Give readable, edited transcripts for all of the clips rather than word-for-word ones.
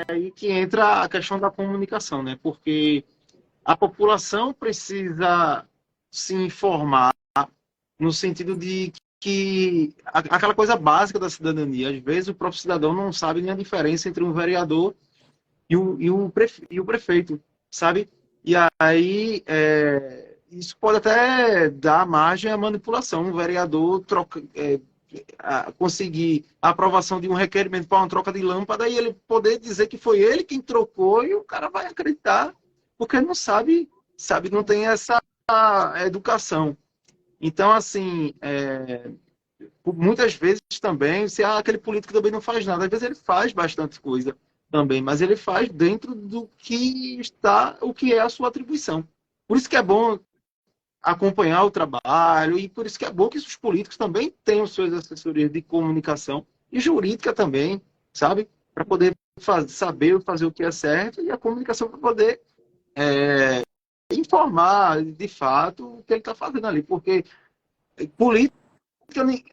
aí que entra a questão da comunicação, né? Porque a população precisa se informar no sentido de que aquela coisa básica da cidadania, às vezes o próprio cidadão não sabe nem a diferença entre um vereador e o prefeito, sabe? E aí isso pode até dar margem à manipulação. Um vereador conseguir a aprovação de um requerimento para uma troca de lâmpada e ele poder dizer que foi ele quem trocou e o cara vai acreditar porque não sabe, não tem essa educação. Então, assim, muitas vezes também, se aquele político também não faz nada, às vezes ele faz bastante coisa também, mas ele faz dentro do que está, o que é a sua atribuição. Por isso que é bom acompanhar o trabalho e por isso que é bom que os políticos também tenham suas assessorias de comunicação e jurídica também, sabe? Para poder saber fazer o que é certo e a comunicação para poder informar de fato o que ele está fazendo ali, porque política,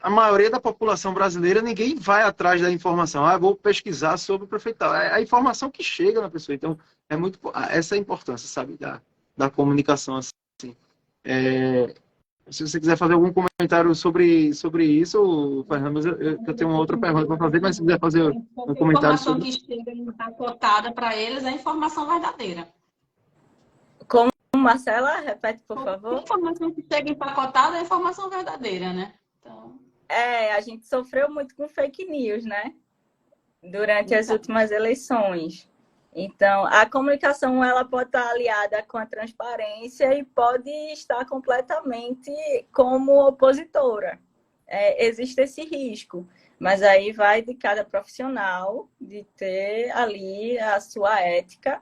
a maioria da população brasileira, ninguém vai atrás da informação. Ah, vou pesquisar sobre o prefeito. É a informação que chega na pessoa. Então, é muito essa é a importância, sabe, da comunicação assim. É, se você quiser fazer algum comentário sobre isso, Fernando, eu tenho uma outra pergunta para fazer, mas se quiser fazer um Qualquer comentário informação sobre. que chega empacotada para eles é informação verdadeira. Como, Marcela, repete, por favor. Qualquer informação que chega empacotada é informação verdadeira, né? Então... A gente sofreu muito com fake news, né? Durante as últimas eleições. Então, a comunicação ela pode estar aliada com a transparência e pode estar completamente como opositora. Existe esse risco, mas aí vai de cada profissional de ter ali a sua ética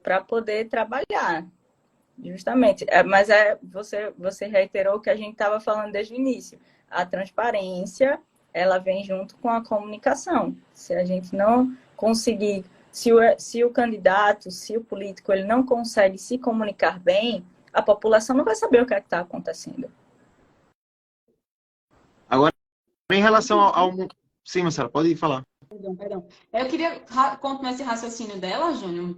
para poder trabalhar, justamente. Mas você reiterou o que a gente estava falando desde o início. A transparência, ela vem junto com a comunicação. Se a gente não conseguir, se o candidato, se o político, ele não consegue se comunicar bem, a população não vai saber o que é que está acontecendo. Agora, em relação ao... Sim, Marcela, pode falar. Perdão. Eu queria continuar esse raciocínio dela, Júnior.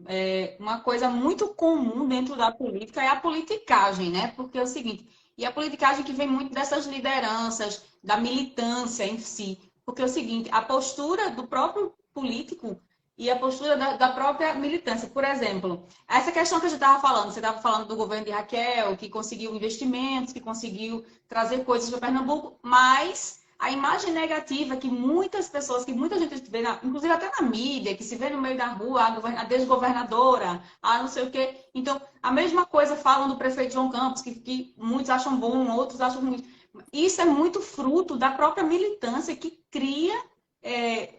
Uma coisa muito comum dentro da política é a politicagem, né? Porque é o seguinte, e a politicagem que vem muito dessas lideranças, da militância em si. Porque é o seguinte, a postura do próprio político e a postura da própria militância. Por exemplo, essa questão que a gente estava falando, você estava falando do governo de Raquel, que conseguiu investimentos, que conseguiu trazer coisas para Pernambuco, mas a imagem negativa que muitas pessoas, que muita gente vê, inclusive até na mídia, que se vê no meio da rua, a desgovernadora, a não sei o quê. Então, a mesma coisa falam do prefeito João Campos, que muitos acham bom, outros acham ruim. Isso é muito fruto da própria militância que cria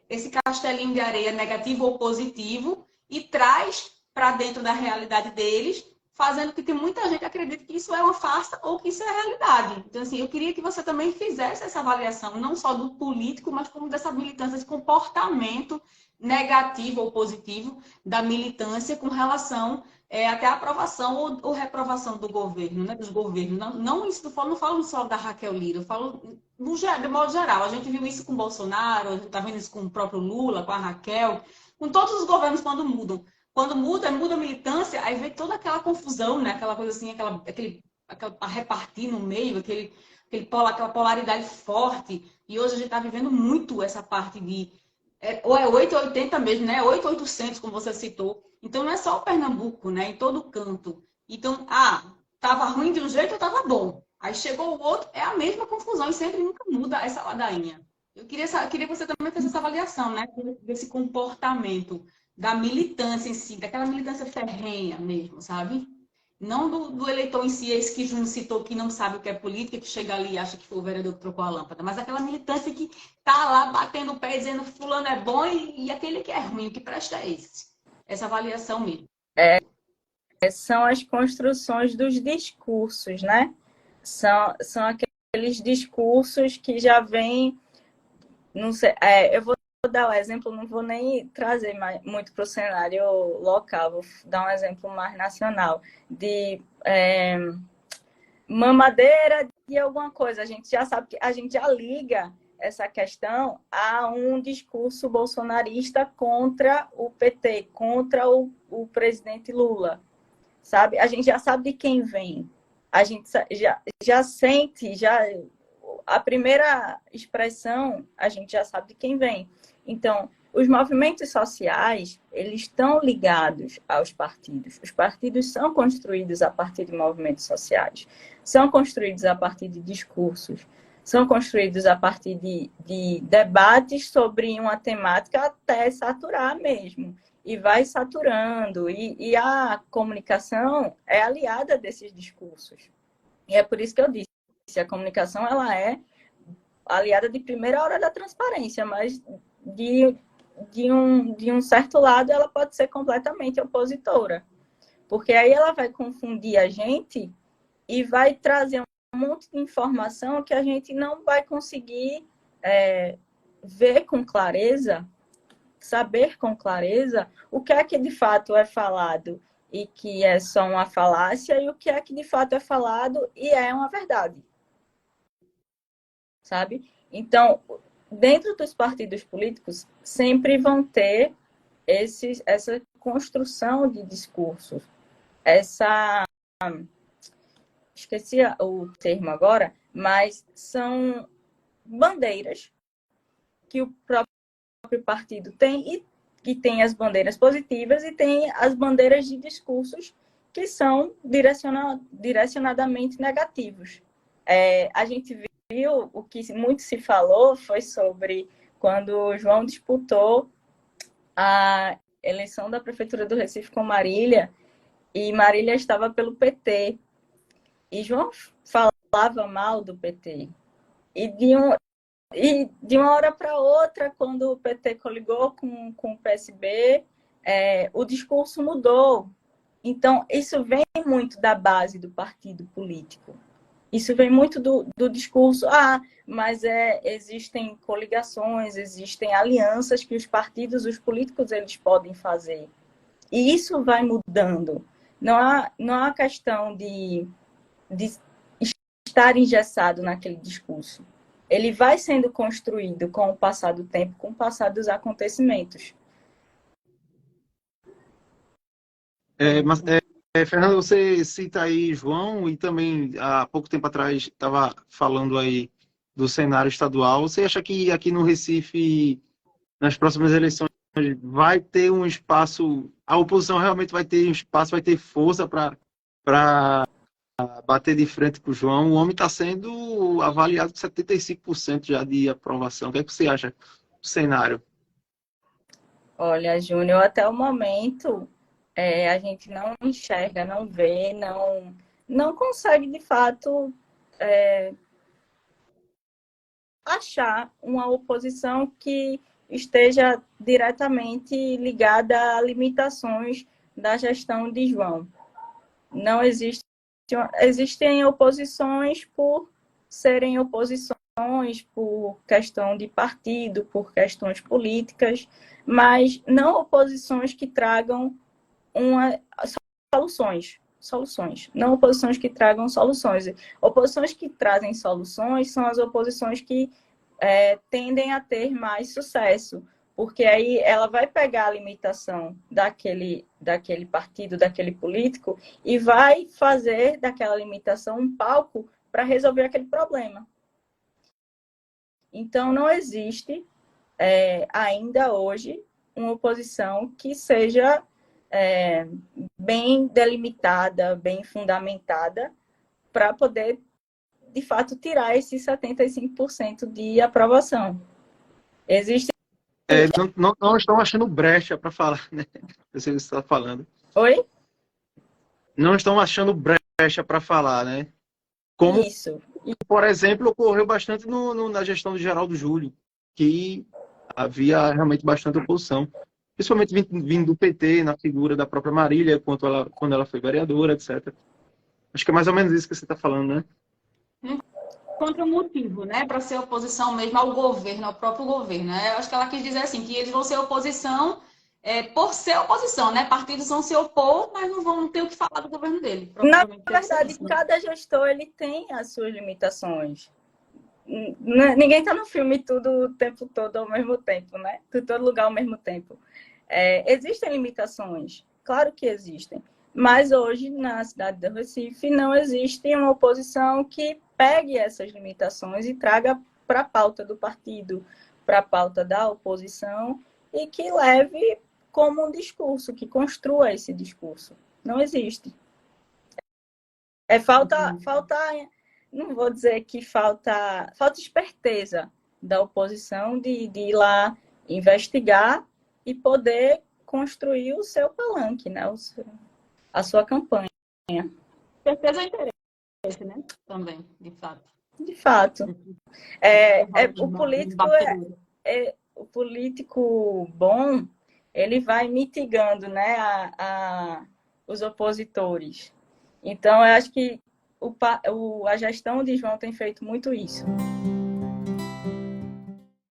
esse castelinho de areia negativo ou positivo e traz para dentro da realidade deles, fazendo com que muita gente acredite que isso é uma farsa ou que isso é realidade. Então, assim, eu queria que você também fizesse essa avaliação, não só do político, mas como dessa militância, esse comportamento negativo ou positivo da militância com relação até a aprovação ou reprovação do governo, né, dos governos. Não falo só da Raquel Lira, eu falo de modo geral. A gente viu isso com o Bolsonaro, a gente está vendo isso com o próprio Lula, com a Raquel, com todos os governos quando mudam. Quando muda a militância, aí vem toda aquela confusão, né? Aquela coisa assim, aquela a repartir no meio, aquela polaridade forte. E hoje a gente está vivendo muito essa parte de... ou é 880 mesmo, né? 8.800, como você citou. Então não é só o Pernambuco, né? Em todo canto. Então, tava ruim de um jeito ou tava bom. Aí chegou o outro, é a mesma confusão e sempre nunca muda essa ladainha. Eu queria que você também fizesse essa avaliação, né? Desse comportamento da militância em si, daquela militância ferrenha mesmo, sabe? Não do eleitor em si, esse que Júnior citou, que não sabe o que é política, que chega ali e acha que foi o vereador que trocou a lâmpada, mas aquela militância que tá lá batendo o pé, dizendo que fulano é bom e aquele que é ruim, o que presta é esse. Essa avaliação mesmo. São as construções dos discursos, né? São aqueles discursos que já vêm... Não sei, eu vou dar um exemplo, não vou nem trazer muito para o cenário local, vou dar um exemplo mais nacional, de mamadeira de alguma coisa. A gente já sabe que a gente já liga essa questão a um discurso bolsonarista contra o PT, contra o presidente Lula, sabe? A gente já sabe de quem vem, a gente já sente, a primeira expressão, a gente já sabe de quem vem. Então, os movimentos sociais, eles estão ligados aos partidos. Os partidos são construídos a partir de movimentos sociais, são construídos a partir de discursos, são construídos a partir de debates sobre uma temática até saturar mesmo. E vai saturando. E a comunicação é aliada desses discursos. E é por isso que eu disse, a comunicação ela é aliada de primeira hora da transparência, mas de um certo lado ela pode ser completamente opositora. Porque aí ela vai confundir a gente e vai trazer um monte de informação que a gente não vai conseguir ver com clareza, saber com clareza o que é que de fato é falado e que é só uma falácia e o que é que de fato é falado e é uma verdade. Sabe? Então, dentro dos partidos políticos, sempre vão ter essa construção de discursos, esqueci o termo agora, mas são bandeiras que o próprio partido tem, e que tem as bandeiras positivas e tem as bandeiras de discursos que são direcionadamente negativos. A gente viu, o que muito se falou foi sobre quando o João disputou a eleição da Prefeitura do Recife com Marília, e Marília estava pelo PT. E João falava mal do PT. E de uma hora para outra, quando o PT coligou com o PSB, o discurso mudou. Então, isso vem muito da base do partido político. Isso vem muito do discurso, mas existem coligações, existem alianças que os partidos, os políticos, eles podem fazer. E isso vai mudando. Não há questão de estar engessado naquele discurso. Ele vai sendo construído com o passar do tempo, com o passar dos acontecimentos. Fernando, você cita aí João, e também há pouco tempo atrás estava falando aí do cenário estadual. Você acha que aqui no Recife, nas próximas eleições, vai ter um espaço, a oposição realmente vai ter um espaço, vai ter força para bater de frente com o João? O homem está sendo avaliado com 75% já de aprovação. O que é que você acha do cenário? Olha, Júnior, até o momento a gente não enxerga, não vê, não consegue, de fato, achar uma oposição que esteja diretamente ligada a limitações da gestão de João. Não existem oposições por serem oposições, por questão de partido, por questões políticas, mas não oposições que tragam soluções, não oposições que tragam soluções. Oposições que trazem soluções são as oposições que tendem a ter mais sucesso, porque aí ela vai pegar a limitação daquele partido, daquele político, e vai fazer daquela limitação um palco para resolver aquele problema. Então, não existe ainda hoje uma oposição que seja bem delimitada, bem fundamentada, para poder, de fato, tirar esses 75% de aprovação. Existe. Não estão achando brecha para falar, né? Eu sei o que você está falando. Oi? Não estão achando brecha para falar, né? Como, isso. Por exemplo, ocorreu bastante na gestão do Geraldo Júlio, que havia realmente bastante oposição. Principalmente vindo do PT, na figura da própria Marília, quando ela foi vereadora, etc. Acho que é mais ou menos isso que você está falando, né? Contra o motivo, né? Para ser oposição mesmo ao governo, ao próprio governo. Né? Eu acho que ela quis dizer assim, que eles vão ser oposição por ser oposição, né? Partidos vão se opor, mas não vão ter o que falar do governo dele. Na verdade, cada gestor ele tem as suas limitações. Ninguém está no filme tudo o tempo todo ao mesmo tempo, né? De todo lugar ao mesmo tempo. Existem limitações, claro que existem. Mas hoje, na cidade do Recife, não existe uma oposição que pegue essas limitações e traga para a pauta do partido, para a pauta da oposição, e que leve como um discurso, que construa esse discurso. Não existe. Falta, não vou dizer que falta esperteza da oposição de ir lá investigar e poder construir o seu palanque, né? A sua campanha. Certeza é interesse, né? Também, de fato. De fato. O político bom, ele vai mitigando, né, os opositores. Então, eu acho que a gestão de João tem feito muito isso.